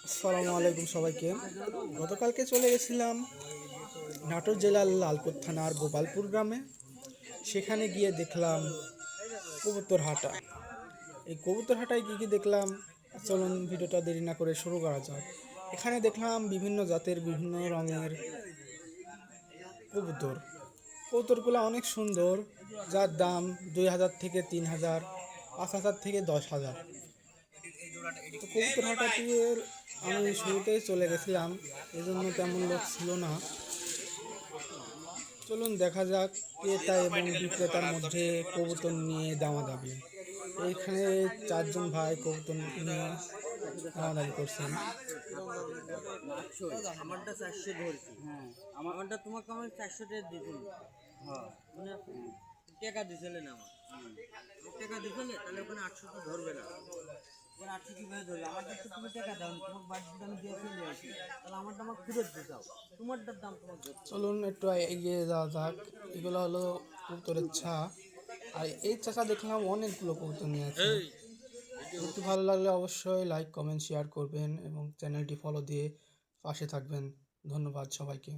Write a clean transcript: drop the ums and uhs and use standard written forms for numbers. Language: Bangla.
আসসালামু আলাইকুম সবাইকে। গতকালকে চলে গেছিলাম নাটোর জেলার লালপুর থানার গোপালপুর গ্রামে। সেখানে গিয়ে দেখলাম কবুতর হাটা। এই কবুতর হাটায় কী কী দেখলাম, চলুন ভিডিওটা দেরি না করে শুরু করা যাক। এখানে দেখলাম বিভিন্ন জাতের বিভিন্ন রঙের কবুতর। কবুতরগুলো অনেক সুন্দর, যার দাম 2000 থেকে 3000, 5000 থেকে 10,000। তো কবুতর হাটাটির আমি শুরুতেই চলে গেছিলাম, এজন্য তেমন লোক ছিল না। চলুন দেখা যাক ক্রেতা এবং বিক্রেতার মধ্যে কবুতর নিয়ে দামাদামি। এইখানে চারজন ভাই কবুতর নিয়ে দামাদামি করছেন। আমারটা 400 ধরছি। হ্যাঁ, আমারটা তোমাকে আমি 400 টাকা দিয়েছি। হ্যাঁ, মানে টাকা দিছিলে না আমার। টাকা দিছিলে তাহলে ওখানে 800 তো ধরবে না। ওখানে 800 কিভাবে ধরবে? আমারটা তো তুমি টাকা দাও, তোমার বাড়িতে আমি দিয়ে চলে আসি। তাহলে আমারটা আমার ফেরত দিতে দাও। তোমারটার দাম তোমার ধরতে হবে। চলুন একটু এগিয়ে যাওয়া যাক। এগুলো হলো কবুতরের ছা। আর এই চাচা দেখলাম অনেকগুলো কবুতর নিয়ে আছে। একটু ভালো লাগলে অবশ্যই লাইক কমেন্ট শেয়ার করবেন এবং চ্যানেলটি ফলো দিয়ে পাশে থাকবেন। ধন্যবাদ সবাইকে।